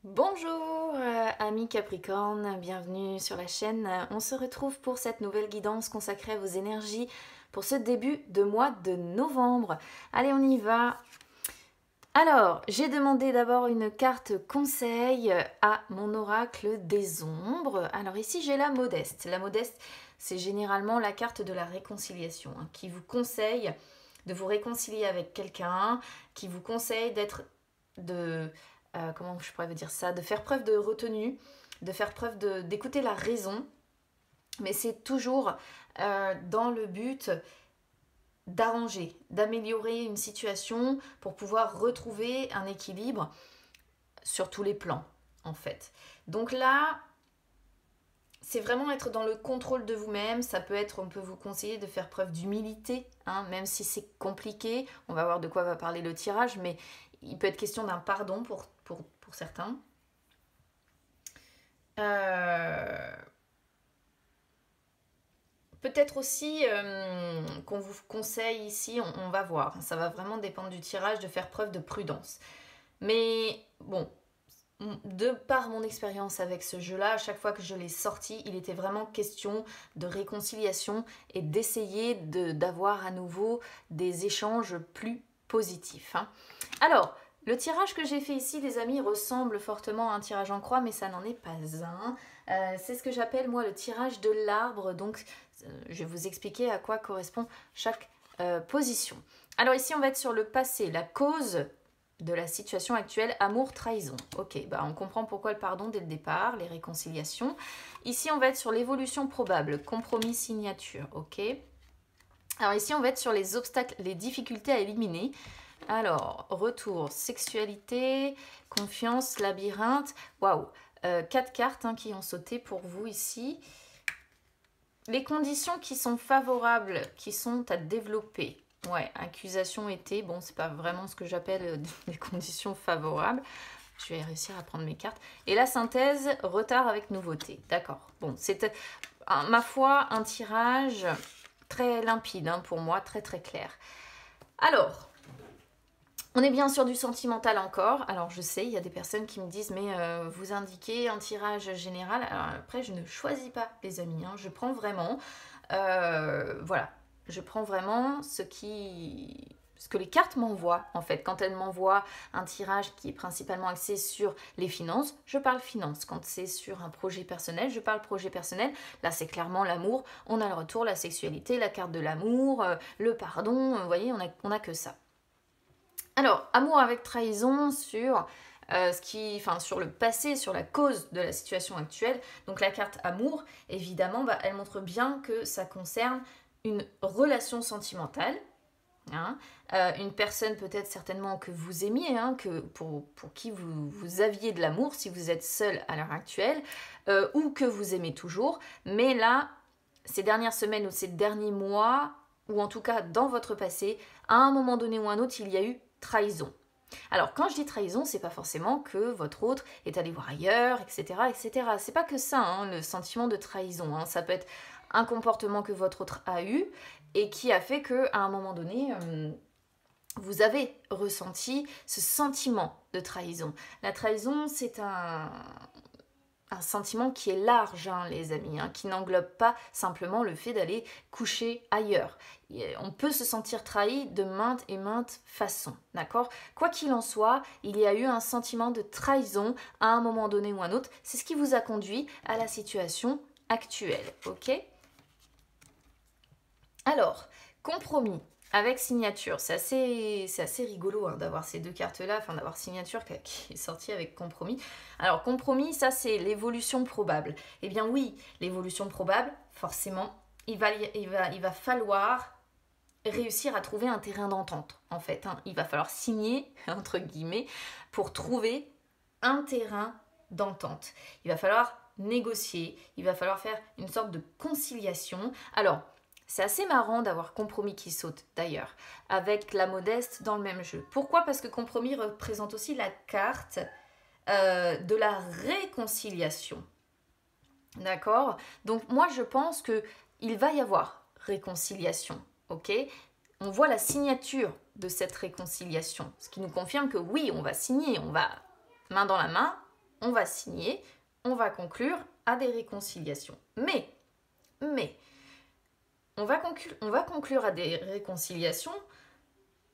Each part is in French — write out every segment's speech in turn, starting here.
Bonjour amis Capricorne, bienvenue sur la chaîne. On se retrouve pour cette nouvelle guidance consacrée à vos énergies pour ce début de mois de novembre. Allez, on y va. Alors, j'ai demandé d'abord une carte conseil à mon oracle des ombres. Alors ici, j'ai la modeste. La modeste, c'est généralement la carte de la réconciliation, qui vous conseille de vous réconcilier avec quelqu'un, qui vous conseille comment je pourrais vous dire ça, de faire preuve de retenue, de faire preuve d'écouter la raison, mais c'est toujours dans le but d'arranger, d'améliorer une situation pour pouvoir retrouver un équilibre sur tous les plans, en fait. Donc là, c'est vraiment être dans le contrôle de vous-même. Ça peut être, on peut vous conseiller de faire preuve d'humilité, même si c'est compliqué. On va voir de quoi va parler le tirage, mais il peut être question d'un pardon pour certains. Peut-être aussi qu'on vous conseille ici, on va voir, ça va vraiment dépendre du tirage, de faire preuve de prudence. Mais bon, de par mon expérience avec ce jeu-là, à chaque fois que je l'ai sorti, il était vraiment question de réconciliation et d'essayer d'avoir à nouveau des échanges plus positifs. Alors, le tirage que j'ai fait ici, les amis, ressemble fortement à un tirage en croix, mais ça n'en est pas un. C'est ce que j'appelle, moi, le tirage de l'arbre. Donc, je vais vous expliquer à quoi correspond chaque position. Alors ici, on va être sur le passé, la cause de la situation actuelle, amour, trahison. Ok, on comprend pourquoi le pardon dès le départ, les réconciliations. Ici, on va être sur l'évolution probable, compromis, signature. Ok. Alors ici, on va être sur les obstacles, les difficultés à éliminer. Alors, retour, sexualité, confiance, labyrinthe. Waouh, 4 cartes qui ont sauté pour vous ici. Les conditions qui sont favorables, qui sont à développer. Ouais, accusation été. Bon, c'est pas vraiment ce que j'appelle des conditions favorables. Je vais réussir à prendre mes cartes. Et la synthèse, retard avec nouveauté. D'accord. Bon, c'est ma foi un tirage très limpide pour moi, très très clair. Alors, on est bien sur du sentimental encore. Alors je sais, il y a des personnes qui me disent mais vous indiquez un tirage général. Alors après, je ne choisis pas les amis. Je prends vraiment, voilà, je prends vraiment ce que les cartes m'envoient en fait. Quand elles m'envoient un tirage qui est principalement axé sur les finances, je parle finances. Quand c'est sur un projet personnel, je parle projet personnel. Là, c'est clairement l'amour. On a le retour, la sexualité, la carte de l'amour, le pardon. Vous voyez, on a que ça. Alors, amour avec trahison sur sur le passé, sur la cause de la situation actuelle. Donc la carte amour, évidemment, elle montre bien que ça concerne une relation sentimentale. Une personne peut-être certainement que vous aimiez, pour qui vous aviez de l'amour si vous êtes seul à l'heure actuelle, ou que vous aimez toujours. Mais là, ces dernières semaines ou ces derniers mois, ou en tout cas dans votre passé, à un moment donné ou un autre, il y a eu trahison. Alors quand je dis trahison, c'est pas forcément que votre autre est allé voir ailleurs, etc., etc. C'est pas que ça, le sentiment de trahison. Ça peut être un comportement que votre autre a eu et qui a fait que à un moment donné, vous avez ressenti ce sentiment de trahison. La trahison, c'est un sentiment qui est large, les amis, qui n'englobe pas simplement le fait d'aller coucher ailleurs. On peut se sentir trahi de maintes et maintes façons, d'accord ? Quoi qu'il en soit, il y a eu un sentiment de trahison à un moment donné ou un autre. C'est ce qui vous a conduit à la situation actuelle, ok ? Alors, compromis avec signature, c'est assez rigolo d'avoir ces deux cartes-là, d'avoir signature qui est sortie avec compromis. Alors, compromis, ça c'est l'évolution probable. Eh bien oui, l'évolution probable, forcément, il va falloir réussir à trouver un terrain d'entente, en fait. Il va falloir signer, entre guillemets, pour trouver un terrain d'entente. Il va falloir négocier, il va falloir faire une sorte de conciliation. Alors, c'est assez marrant d'avoir compromis qui saute d'ailleurs, avec la modeste dans le même jeu. Pourquoi ? Parce que compromis représente aussi la carte de la réconciliation. D'accord ? Donc moi je pense qu'il va y avoir réconciliation, ok ? On voit la signature de cette réconciliation, ce qui nous confirme que oui, on va signer, on va main dans la main, on va signer, on va conclure à des réconciliations. Mais, on va conclure à des réconciliations,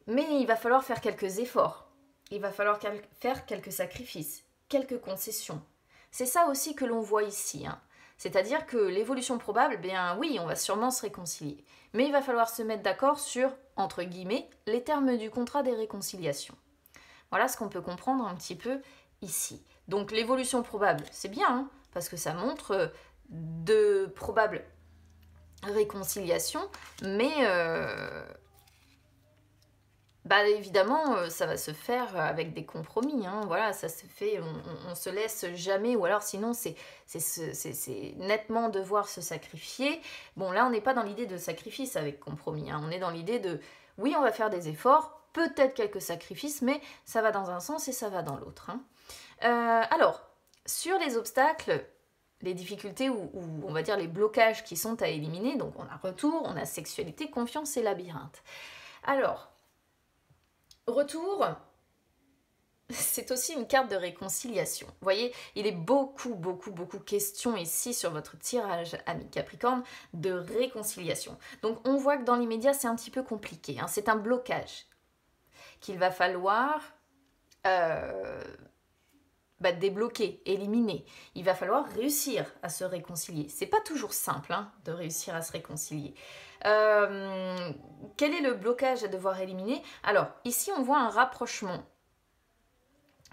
mais il va falloir faire quelques efforts. Il va falloir faire quelques sacrifices, quelques concessions. C'est ça aussi que l'on voit ici, hein. C'est-à-dire que l'évolution probable, bien oui, on va sûrement se réconcilier. Mais il va falloir se mettre d'accord sur, entre guillemets, les termes du contrat des réconciliations. Voilà ce qu'on peut comprendre un petit peu ici. Donc l'évolution probable, c'est bien, hein, parce que ça montre de probables réconciliations, mais évidemment, ça va se faire avec des compromis, hein. Voilà, ça se fait, on se laisse jamais, ou alors sinon c'est nettement devoir se sacrifier. Bon, là on n'est pas dans l'idée de sacrifice avec compromis, hein. On est dans l'idée de, oui, on va faire des efforts, peut-être quelques sacrifices, mais ça va dans un sens et ça va dans l'autre, hein. Alors, sur les obstacles, les difficultés ou on va dire les blocages qui sont à éliminer, donc on a retour, on a sexualité, confiance et labyrinthe. Alors, retour, c'est aussi une carte de réconciliation. Vous voyez, il est beaucoup question ici sur votre tirage, ami Capricorne, de réconciliation. Donc on voit que dans l'immédiat, c'est un petit peu compliqué, hein. C'est un blocage qu'il va falloir débloquer, éliminer. Il va falloir réussir à se réconcilier. C'est pas toujours simple, hein, de réussir à se réconcilier. Quel est le blocage à devoir éliminer? Alors, ici, on voit un rapprochement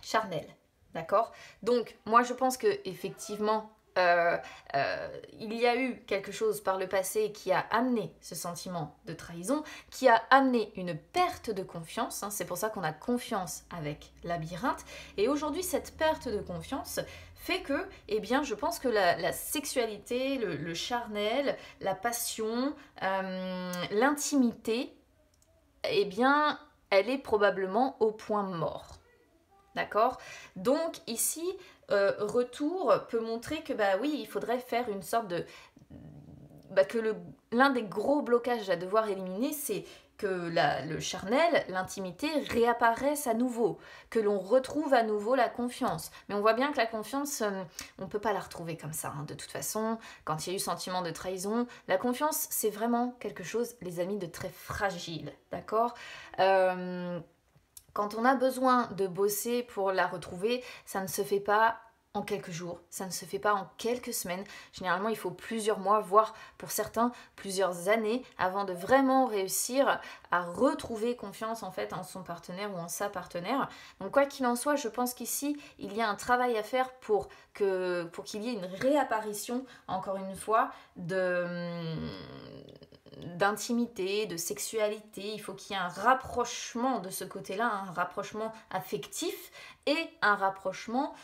charnel, d'accord? Donc, moi, je pense que effectivement, il y a eu quelque chose par le passé qui a amené ce sentiment de trahison, qui a amené une perte de confiance, hein. C'est pour ça qu'on a confiance avec labyrinthe. Et aujourd'hui, cette perte de confiance fait que, eh bien, je pense que la sexualité, le charnel, la passion, l'intimité, eh bien, elle est probablement au point mort. D'accord? Donc ici, retour peut montrer que, oui, il faudrait faire une sorte de... que l'un des gros blocages à devoir éliminer, c'est que le charnel, l'intimité réapparaisse à nouveau, que l'on retrouve à nouveau la confiance. Mais on voit bien que la confiance, on ne peut pas la retrouver comme ça, hein. De toute façon, quand il y a eu sentiment de trahison, la confiance, c'est vraiment quelque chose, les amis, de très fragile, d'accord? Quand on a besoin de bosser pour la retrouver, ça ne se fait pas en quelques jours, ça ne se fait pas en quelques semaines. Généralement, il faut plusieurs mois, voire pour certains, plusieurs années avant de vraiment réussir à retrouver confiance en fait en son partenaire ou en sa partenaire. Donc quoi qu'il en soit, je pense qu'ici, il y a un travail à faire pour qu'il y ait une réapparition, encore une fois, d'intimité, de sexualité. Il faut qu'il y ait un rapprochement de ce côté-là, un rapprochement affectif et un rapprochement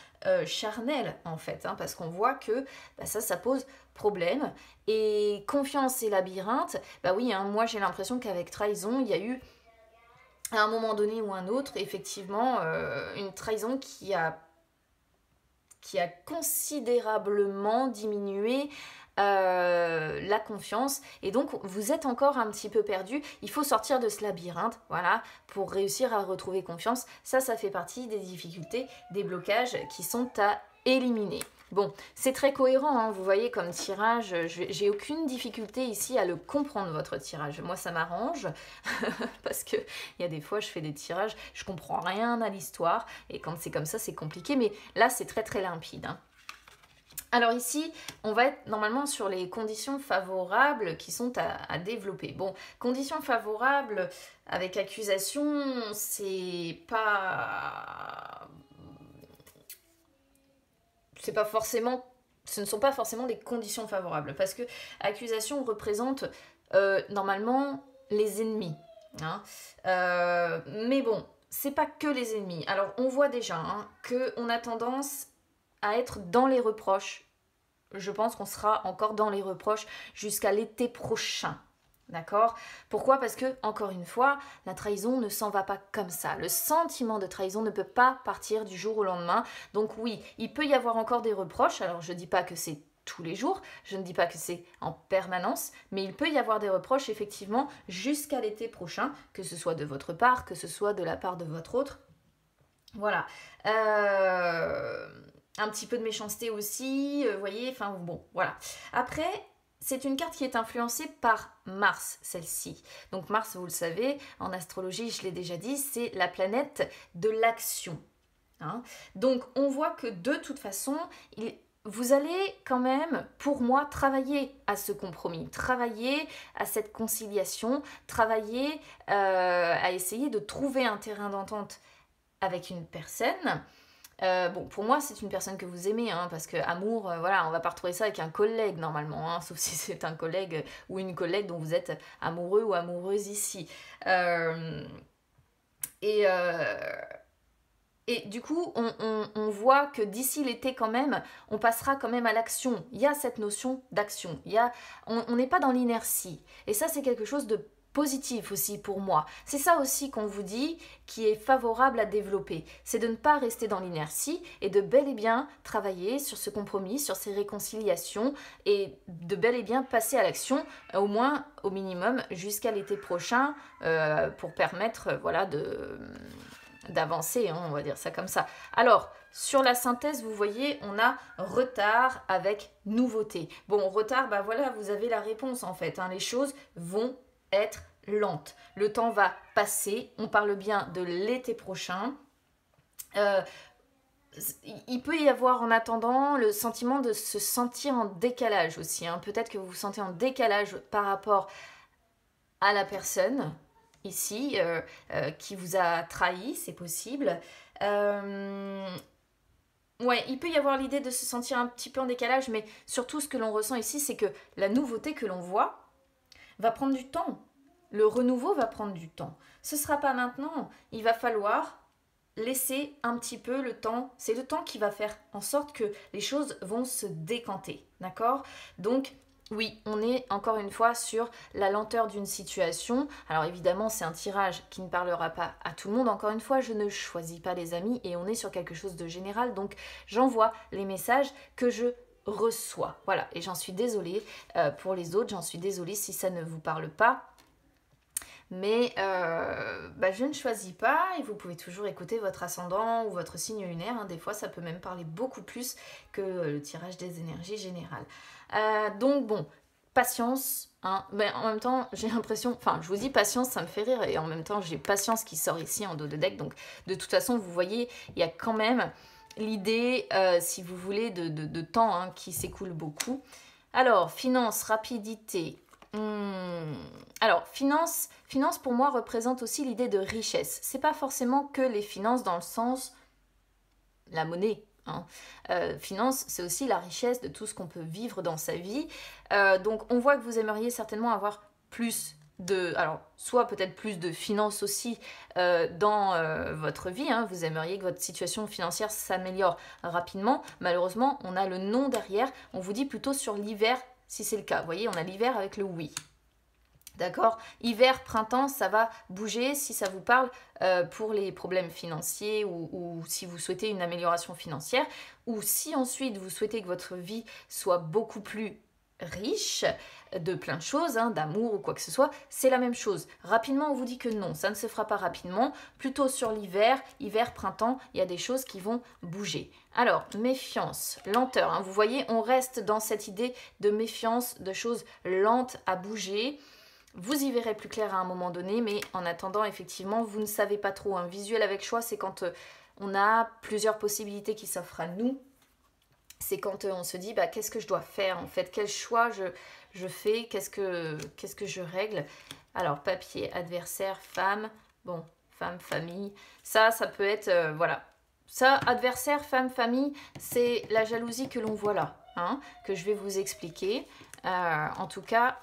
charnel en fait, hein, parce qu'on voit que ça pose problème. Et confiance et labyrinthe, oui, hein, moi j'ai l'impression qu'avec trahison, il y a eu à un moment donné ou un autre, effectivement, une trahison qui a considérablement diminué la confiance, et donc vous êtes encore un petit peu perdu. Il faut sortir de ce labyrinthe, voilà, pour réussir à retrouver confiance. Ça fait partie des difficultés, des blocages qui sont à éliminer. Bon, c'est très cohérent, hein, vous voyez, comme tirage, j'ai aucune difficulté ici à le comprendre, votre tirage. Moi, ça m'arrange, parce que il y a des fois, je fais des tirages, je comprends rien à l'histoire, et quand c'est comme ça, c'est compliqué, mais là, c'est très très limpide, hein. Alors ici, on va être normalement sur les conditions favorables qui sont à développer. Bon, conditions favorables avec accusation, c'est pas forcément... Ce ne sont pas forcément des conditions favorables, parce que accusation représente normalement les ennemis, hein. Mais bon, c'est pas que les ennemis. Alors on voit déjà, hein, qu'on a tendance à être dans les reproches. Je pense qu'on sera encore dans les reproches jusqu'à l'été prochain. D'accord? Pourquoi? Parce que, encore une fois, la trahison ne s'en va pas comme ça. Le sentiment de trahison ne peut pas partir du jour au lendemain. Donc oui, il peut y avoir encore des reproches. Alors je ne dis pas que c'est tous les jours, je ne dis pas que c'est en permanence, mais il peut y avoir des reproches effectivement jusqu'à l'été prochain, que ce soit de votre part, que ce soit de la part de votre autre. Voilà. un petit peu de méchanceté aussi, vous voyez, enfin bon, voilà. Après, c'est une carte qui est influencée par Mars, celle-ci. Donc Mars, vous le savez, en astrologie, je l'ai déjà dit, c'est la planète de l'action. Hein. Donc on voit que de toute façon, vous allez quand même, pour moi, travailler à ce compromis, travailler à cette conciliation, travailler à essayer de trouver un terrain d'entente avec une personne. Bon, pour moi, c'est une personne que vous aimez, hein, parce que amour, voilà, on va pas retrouver ça avec un collègue normalement, hein, sauf si c'est un collègue ou une collègue dont vous êtes amoureux ou amoureuse ici. Et du coup, on voit que d'ici l'été quand même, on passera quand même à l'action. Il y a cette notion d'action. On n'est pas dans l'inertie. Et ça, c'est quelque chose de positif aussi pour moi. C'est ça aussi qu'on vous dit qui est favorable à développer. C'est de ne pas rester dans l'inertie et de bel et bien travailler sur ce compromis, sur ces réconciliations et de bel et bien passer à l'action, au moins au minimum jusqu'à l'été prochain pour permettre voilà, d'avancer, hein, on va dire ça comme ça. Alors, sur la synthèse, vous voyez, on a retard avec nouveauté. Bon, retard, bah voilà, vous avez la réponse en fait. Hein, les choses vont être lentes. Le temps va passer. On parle bien de l'été prochain. Il peut y avoir en attendant le sentiment de se sentir en décalage aussi. Hein. Peut-être que vous vous sentez en décalage par rapport à la personne ici qui vous a trahi, c'est possible. Ouais, il peut y avoir l'idée de se sentir un petit peu en décalage, mais surtout ce que l'on ressent ici, c'est que la nouveauté que l'on voit va prendre du temps. Le renouveau va prendre du temps. Ce ne sera pas maintenant. Il va falloir laisser un petit peu le temps. C'est le temps qui va faire en sorte que les choses vont se décanter. D'accord ? Donc, oui, on est encore une fois sur la lenteur d'une situation. Alors évidemment, c'est un tirage qui ne parlera pas à tout le monde. Encore une fois, je ne choisis pas les amis et on est sur quelque chose de général. Donc, j'envoie les messages que je reçois. Voilà, et j'en suis désolée pour les autres, j'en suis désolée si ça ne vous parle pas. Mais je ne choisis pas et vous pouvez toujours écouter votre ascendant ou votre signe lunaire. Hein. Des fois, ça peut même parler beaucoup plus que le tirage des énergies générales. Donc bon, patience. Hein. Mais en même temps, j'ai l'impression... Enfin, je vous dis patience, ça me fait rire. Et en même temps, j'ai patience qui sort ici en dos de deck. Donc de toute façon, vous voyez, il y a quand même l'idée, si vous voulez, de temps hein, qui s'écoule beaucoup. Alors, finance, rapidité... Alors, finance pour moi représente aussi l'idée de richesse. C'est pas forcément que les finances dans le sens la monnaie. Hein. Finance, c'est aussi la richesse de tout ce qu'on peut vivre dans sa vie. Donc, on voit que vous aimeriez certainement avoir plus de... Alors, soit peut-être plus de finances aussi dans votre vie. Hein. Vous aimeriez que votre situation financière s'améliore rapidement. Malheureusement, on a le non derrière. On vous dit plutôt sur l'hiver si c'est le cas. Vous voyez, on a l'hiver avec le oui. D'accord ? Hiver, printemps, ça va bouger si ça vous parle pour les problèmes financiers ou si vous souhaitez une amélioration financière ou si ensuite vous souhaitez que votre vie soit beaucoup plus riche de plein de choses, hein, d'amour ou quoi que ce soit, c'est la même chose. Rapidement, on vous dit que non, ça ne se fera pas rapidement. Plutôt sur l'hiver, printemps, il y a des choses qui vont bouger. Alors, méfiance, lenteur. Hein, vous voyez, on reste dans cette idée de méfiance, de choses lentes à bouger. Vous y verrez plus clair à un moment donné, mais en attendant, effectivement, vous ne savez pas trop. Un visuel avec choix, c'est quand on a plusieurs possibilités qui s'offrent à nous. C'est quand on se dit, qu'est-ce que je dois faire en fait ? Quel choix je fais ? Qu'est-ce que je règle ? Alors, papier, adversaire, femme. Bon, femme, famille. Ça peut être, voilà. Ça, adversaire, femme, famille, c'est la jalousie que l'on voit là, hein, que je vais vous expliquer. En tout cas,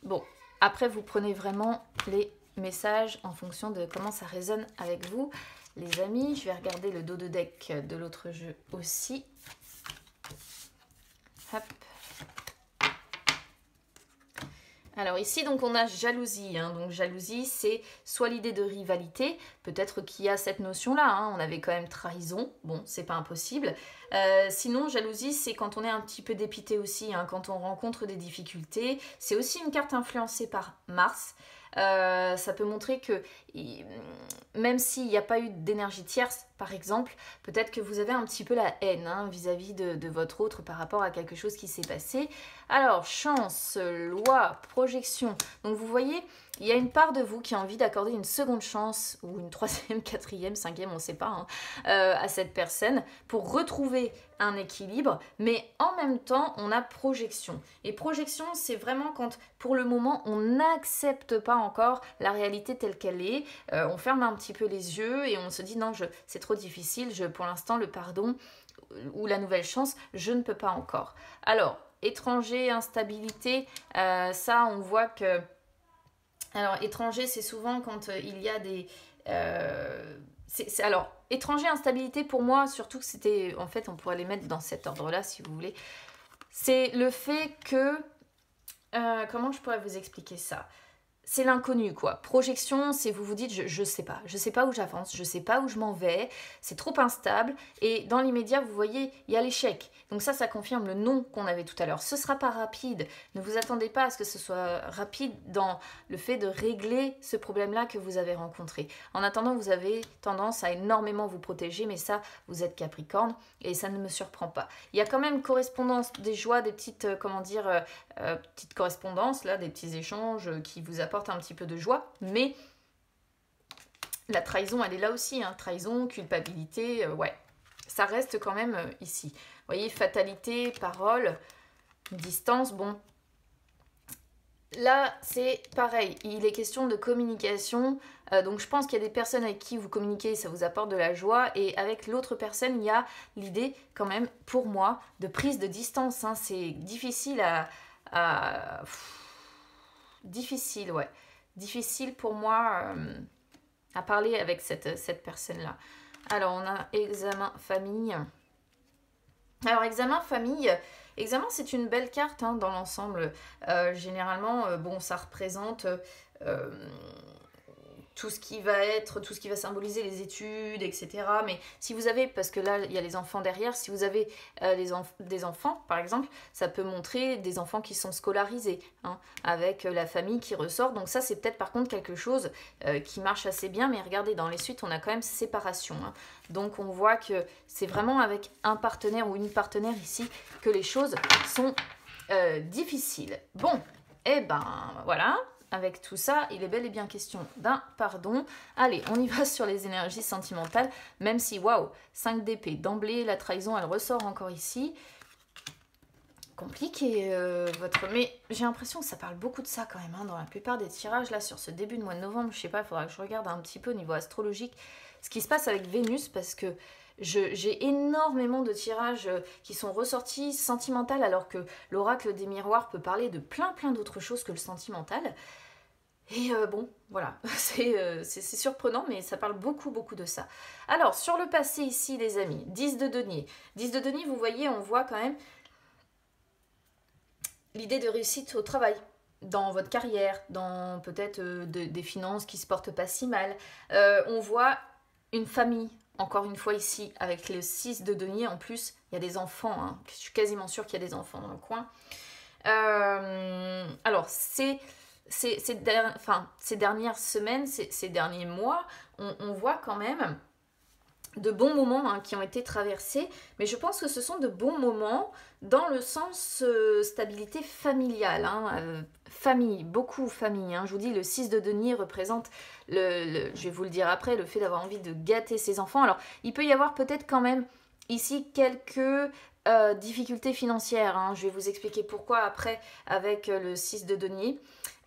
bon, après, vous prenez vraiment les messages en fonction de comment ça résonne avec vous. Les amis, je vais regarder le dos de deck de l'autre jeu aussi. Hop. Alors ici, donc on a jalousie. Hein. Donc jalousie, c'est soit l'idée de rivalité, peut-être qu'il y a cette notion-là. Hein. On avait quand même trahison. Bon, c'est pas impossible. Sinon, jalousie, c'est quand on est un petit peu dépité aussi, hein, quand on rencontre des difficultés. C'est aussi une carte influencée par Mars. Ça peut montrer qu'il même s'il n'y a pas eu d'énergie tierce, par exemple, peut-être que vous avez un petit peu la haine vis-à-vis de votre autre par rapport à quelque chose qui s'est passé. Alors, chance, loi, projection. Donc vous voyez, il y a une part de vous qui a envie d'accorder une seconde chance, ou une troisième, quatrième, cinquième, on ne sait pas, à cette personne, pour retrouver un équilibre, mais en même temps, on a projection. Et projection, c'est vraiment quand, pour le moment, on n'accepte pas encore la réalité telle qu'elle est, on ferme un petit peu les yeux et on se dit non, c'est trop difficile, pour l'instant, le pardon ou la nouvelle chance, je ne peux pas encore. Alors, étranger, instabilité, ça, on voit que... Alors, étranger, c'est souvent quand il y a des... Alors, étranger, instabilité, pour moi, surtout que c'était... En fait, on pourrait les mettre dans cet ordre-là, si vous voulez. C'est le fait que... comment je pourrais vous expliquer ça ? C'est l'inconnu, quoi. Projection, c'est vous vous dites, je sais pas où j'avance, je sais pas où je m'en vais, c'est trop instable, et dans l'immédiat, vous voyez, il y a l'échec. Donc ça confirme le non qu'on avait tout à l'heure. Ce sera pas rapide, ne vous attendez pas à ce que ce soit rapide dans le fait de régler ce problème-là que vous avez rencontré. En attendant, vous avez tendance à énormément vous protéger, mais ça, vous êtes Capricorne, et ça ne me surprend pas. Il y a quand même correspondance, des joies, des petites, petites correspondances, là, des petits échanges qui vous apportent un petit peu de joie, mais la trahison, elle est là aussi, trahison, culpabilité, ouais, ça reste quand même ici. Vous voyez, fatalité, parole, distance, bon. Là, c'est pareil, il est question de communication, donc je pense qu'il y a des personnes avec qui vous communiquez, ça vous apporte de la joie, et avec l'autre personne, il y a l'idée quand même, pour moi, de prise de distance, c'est difficile difficile, ouais. Difficile pour moi à parler avec cette personne-là. Alors, on a examen famille. Alors, examen famille, c'est une belle carte dans l'ensemble. Généralement, bon, ça représente tout ce qui va symboliser les études, etc. Mais si vous avez, parce que là, il y a les enfants derrière, si vous avez des enfants, par exemple, ça peut montrer des enfants qui sont scolarisés, avec la famille qui ressort. Donc ça, c'est peut-être par contre quelque chose qui marche assez bien. Mais regardez, dans les suites, on a quand même séparation. Donc on voit que c'est vraiment avec un partenaire ou une partenaire ici que les choses sont difficiles. Bon, et ben voilà. Avec tout ça, il est bel et bien question d'un pardon. Allez, on y va sur les énergies sentimentales, même si, waouh, 5 d'épée, d'emblée, la trahison, elle ressort encore ici. Compliqué, Mais j'ai l'impression que ça parle beaucoup de ça quand même, dans la plupart des tirages, là, sur ce début de mois de novembre. Je sais pas, il faudra que je regarde un petit peu au niveau astrologique ce qui se passe avec Vénus, parce que j'ai énormément de tirages qui sont ressortis sentimental, alors que l'oracle des miroirs peut parler de plein d'autres choses que le sentimental. Et bon, voilà, c'est surprenant, mais ça parle beaucoup de ça. Alors, sur le passé ici, les amis, 10 de denier. 10 de denier, vous voyez, on voit quand même l'idée de réussite au travail, dans votre carrière, dans peut-être des finances qui se portent pas si mal. On voit une famille, encore une fois ici, avec le 6 de denier. En plus, il y a des enfants, je suis quasiment sûre qu'il y a des enfants dans le coin. Alors, ces dernières semaines, ces derniers mois, on voit quand même de bons moments qui ont été traversés, mais je pense que ce sont de bons moments dans le sens stabilité familiale, famille, beaucoup famille. Je vous dis, le 6 de denier représente, je vais vous le dire après, le fait d'avoir envie de gâter ses enfants. Alors, il peut y avoir peut-être quand même ici quelques difficultés financières. Je vais vous expliquer pourquoi après avec le 6 de denier.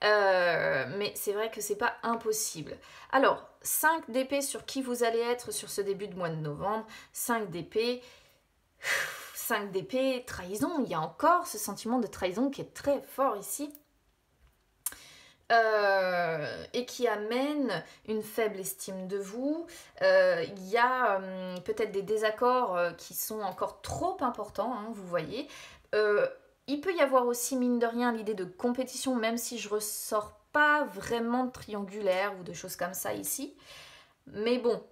Mais c'est vrai que c'est pas impossible. Alors, 5 d'épée sur qui vous allez être sur ce début de mois de novembre. 5 d'épée, trahison. Il y a encore ce sentiment de trahison qui est très fort ici. Et qui amène une faible estime de vous. Il y a peut-être des désaccords qui sont encore trop importants, vous voyez. Il peut y avoir aussi, mine de rien, l'idée de compétition, même si je ressors pas vraiment de triangulaire ou de choses comme ça ici. Mais bon,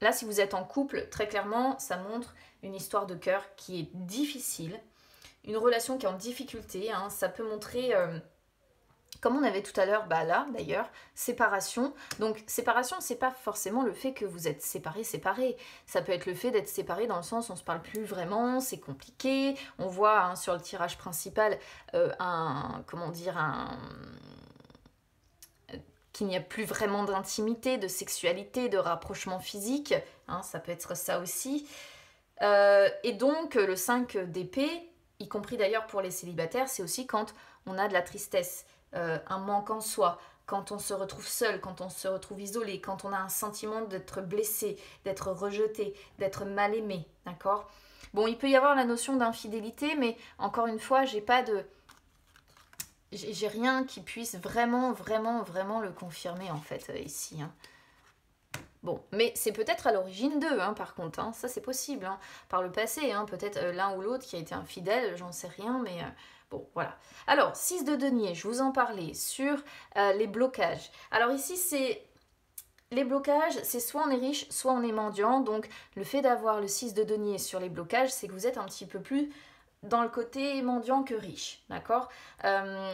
là, si vous êtes en couple, très clairement, ça montre une histoire de cœur qui est difficile, une relation qui est en difficulté. Ça peut montrer Comme on avait tout à l'heure, bah là d'ailleurs, séparation. Donc séparation, c'est pas forcément le fait que vous êtes séparés. Ça peut être le fait d'être séparés dans le sens où on se parle plus vraiment, c'est compliqué. On voit hein, sur le tirage principal qu'il n'y a plus vraiment d'intimité, de sexualité, de rapprochement physique. Hein, ça peut être ça aussi. Et donc le 5 d'épée, y compris d'ailleurs pour les célibataires, c'est aussi quand on a de la tristesse. Un manque en soi, quand on se retrouve seul, quand on se retrouve isolé, quand on a un sentiment d'être blessé, d'être rejeté, d'être mal aimé, d'accord? Bon, il peut y avoir la notion d'infidélité, mais encore une fois, j'ai rien qui puisse vraiment le confirmer en fait ici. Hein. Bon, mais c'est peut-être à l'origine d'eux, hein, par contre, hein, ça c'est possible, hein, par le passé, hein, peut-être l'un ou l'autre qui a été infidèle, j'en sais rien, mais bon, voilà. Alors, 6 de denier, je vous en parlais, sur les blocages. Alors ici, c'est... Les blocages, c'est soit on est riche, soit on est mendiant, donc le fait d'avoir le 6 de denier sur les blocages, c'est que vous êtes un petit peu plus dans le côté mendiant que riche, d'accord?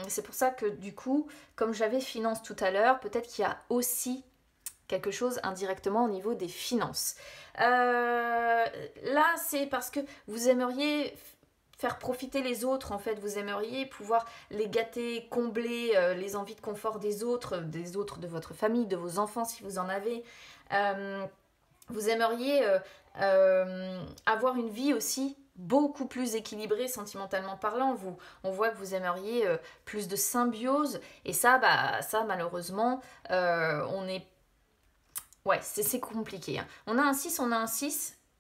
C'est pour ça que du coup, comme j'avais finance tout à l'heure, peut-être qu'il y a aussi quelque chose indirectement au niveau des finances. Là, c'est parce que vous aimeriez faire profiter les autres, en fait, vous aimeriez pouvoir les gâter, combler les envies de confort des autres de votre famille, de vos enfants si vous en avez. Vous aimeriez avoir une vie aussi beaucoup plus équilibrée sentimentalement parlant. On voit que vous aimeriez plus de symbiose et ça, malheureusement, on est... Ouais, c'est compliqué. Hein. On a un 6,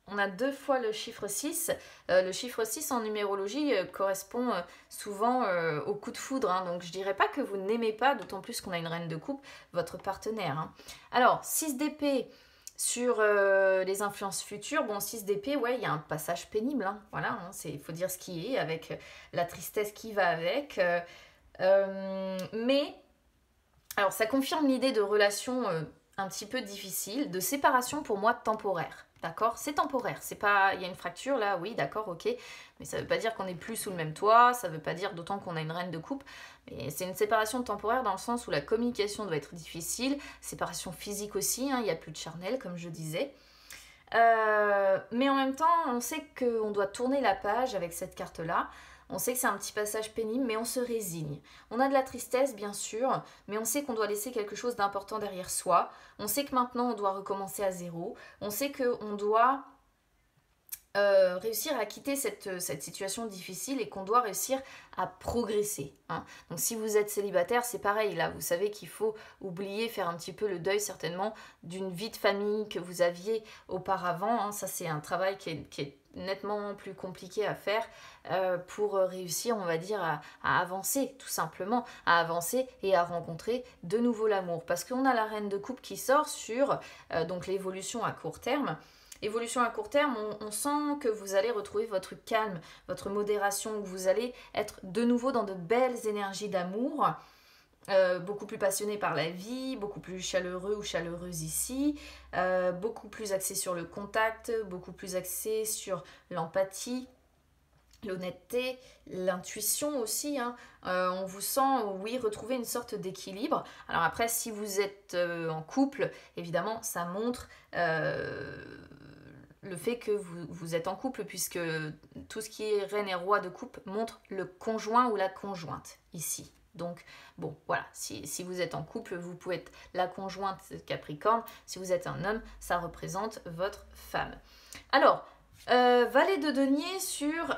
on a 2 fois le chiffre 6. Le chiffre 6 en numérologie correspond souvent au coup de foudre. Hein. Donc je dirais pas que vous n'aimez pas, d'autant plus qu'on a une reine de coupe, votre partenaire. Hein. Alors, 6 d'épée sur les influences futures. Bon, 6 d'épée, ouais, il y a un passage pénible. Hein. Voilà, hein, il faut dire ce qui est, avec la tristesse qui va avec. Mais, alors ça confirme l'idée de relation... un petit peu difficile, de séparation pour moi temporaire, d'accord? C'est temporaire, c'est pas... Il y a une fracture là, oui, d'accord, ok, mais ça veut pas dire qu'on n'est plus sous le même toit, ça veut pas dire d'autant qu'on a une reine de coupe, mais c'est une séparation temporaire dans le sens où la communication doit être difficile, séparation physique aussi, hein, il n'y a plus de charnel, comme je disais. Mais en même temps, on sait qu'on doit tourner la page avec cette carte-là. On sait que c'est un petit passage pénible, mais on se résigne. On a de la tristesse, bien sûr, mais on sait qu'on doit laisser quelque chose d'important derrière soi. On sait que maintenant, on doit recommencer à zéro. On sait qu'on doit réussir à quitter cette situation difficile et qu'on doit réussir à progresser. Hein. Donc si vous êtes célibataire, c'est pareil. Là, vous savez qu'il faut oublier, faire un petit peu le deuil certainement d'une vie de famille que vous aviez auparavant. Hein. Ça, c'est un travail qui est nettement plus compliqué à faire pour réussir, on va dire, à avancer, tout simplement, à avancer et à rencontrer de nouveau l'amour. Parce qu'on a la reine de coupe qui sort sur donc l'évolution à court terme. Évolution à court terme, on sent que vous allez retrouver votre calme, votre modération, que vous allez être de nouveau dans de belles énergies d'amour, beaucoup plus passionné par la vie, beaucoup plus chaleureux ou chaleureuse ici, beaucoup plus axé sur le contact, beaucoup plus axé sur l'empathie, l'honnêteté, l'intuition aussi. Hein. On vous sent, oui, retrouver une sorte d'équilibre. Alors après, si vous êtes en couple, évidemment, ça montre... le fait que vous êtes en couple, puisque tout ce qui est reine et roi de coupe montre le conjoint ou la conjointe ici. Donc, bon, voilà, si vous êtes en couple, vous pouvez être la conjointe Capricorne. Si vous êtes un homme, ça représente votre femme. Alors, valet de denier sur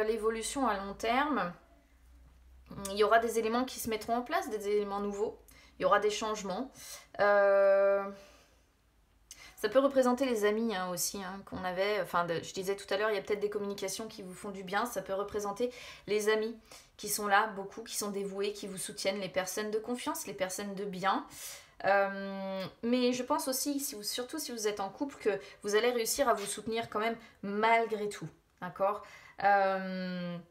l'évolution à long terme. Il y aura des éléments qui se mettront en place, des éléments nouveaux. Il y aura des changements. Ça peut représenter les amis hein, aussi hein, qu'on avait. Enfin, je disais tout à l'heure, il y a peut-être des communications qui vous font du bien. Ça peut représenter les amis qui sont là, beaucoup, qui sont dévoués, qui vous soutiennent, les personnes de confiance, les personnes de bien. Mais je pense aussi, surtout si vous êtes en couple, que vous allez réussir à vous soutenir quand même malgré tout. D'accord Même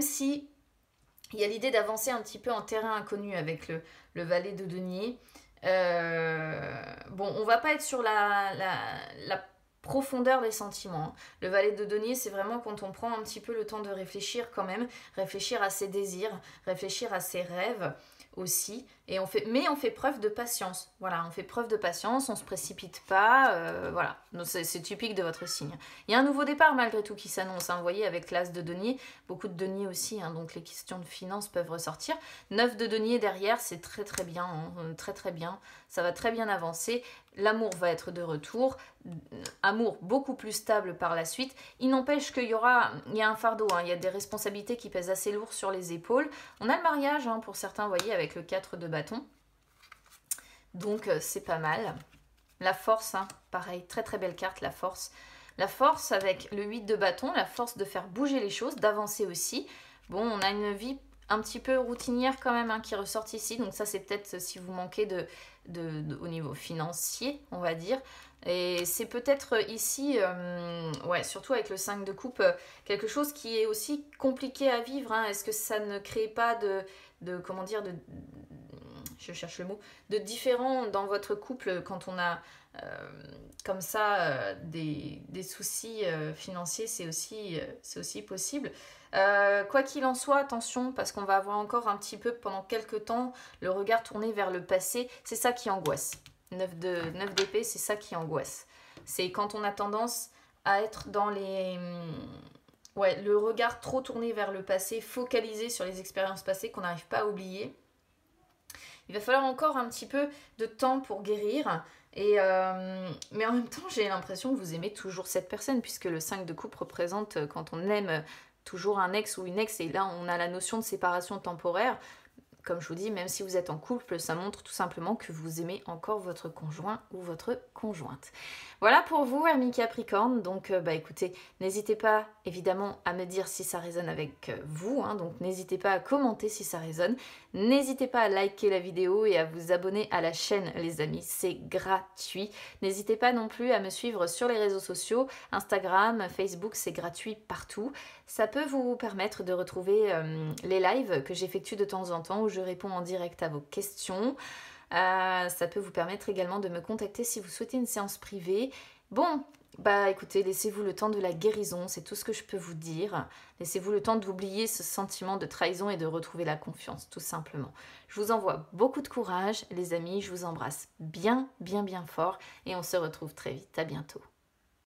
si il y a l'idée d'avancer un petit peu en terrain inconnu avec le valet de denier. Bon, on va pas être sur la profondeur des sentiments, hein. Le valet de denier, c'est vraiment quand on prend un petit peu le temps de réfléchir quand même, réfléchir à ses désirs, réfléchir à ses rêves aussi, mais on fait preuve de patience. Voilà, on fait preuve de patience, on se précipite pas, voilà. Donc c'est typique de votre signe. Il y a un nouveau départ malgré tout qui s'annonce, hein. Vous voyez, avec l'as de denier, beaucoup de denier aussi, hein, donc les questions de finances peuvent ressortir. 9 de denier derrière, c'est très très bien, hein, très très bien. Ça va très bien avancer. L'amour va être de retour, amour beaucoup plus stable par la suite. Il n'empêche qu'il y a un fardeau, hein, il y a des responsabilités qui pèsent assez lourd sur les épaules. On a le mariage, hein, pour certains, vous voyez, avec le 4 de bâton. Donc c'est pas mal. La force, hein, pareil, très très belle carte, la force. La force avec le 8 de bâton, la force de faire bouger les choses, d'avancer aussi. Bon, on a une vie un petit peu routinière quand même, hein, qui ressort ici. Donc ça, c'est peut-être si vous manquez au niveau financier, on va dire. Et c'est peut-être ici, ouais, surtout avec le 5 de coupe, quelque chose qui est aussi compliqué à vivre, hein. Est-ce que ça ne crée pas comment dire, je cherche le mot, de différent dans votre couple quand on a comme ça des soucis financiers, c'est aussi possible. Quoi qu'il en soit, attention, parce qu'on va avoir encore un petit peu pendant quelques temps le regard tourné vers le passé, c'est ça qui angoisse. 9 d'épée, c'est ça qui angoisse. C'est quand on a tendance à être dans le regard trop tourné vers le passé, focalisé sur les expériences passées qu'on n'arrive pas à oublier. Il va falloir encore un petit peu de temps pour guérir. Mais en même temps, j'ai l'impression que vous aimez toujours cette personne, puisque le 5 de coupe représente quand on aime toujours un ex ou une ex, et là on a la notion de séparation temporaire. Comme je vous dis, même si vous êtes en couple, ça montre tout simplement que vous aimez encore votre conjoint ou votre conjointe. Voilà pour vous, amis Capricorne. Donc, écoutez, n'hésitez pas évidemment à me dire si ça résonne avec vous, hein. Donc, n'hésitez pas à commenter si ça résonne. N'hésitez pas à liker la vidéo et à vous abonner à la chaîne, les amis. C'est gratuit. N'hésitez pas non plus à me suivre sur les réseaux sociaux. Instagram, Facebook, c'est gratuit partout. Ça peut vous permettre de retrouver les lives que j'effectue de temps en temps où je réponds en direct à vos questions. Ça peut vous permettre également de me contacter si vous souhaitez une séance privée. Bon, écoutez, laissez-vous le temps de la guérison, c'est tout ce que je peux vous dire. Laissez-vous le temps d'oublier ce sentiment de trahison et de retrouver la confiance, tout simplement. Je vous envoie beaucoup de courage, les amis, je vous embrasse bien, bien, bien fort et on se retrouve très vite. À bientôt.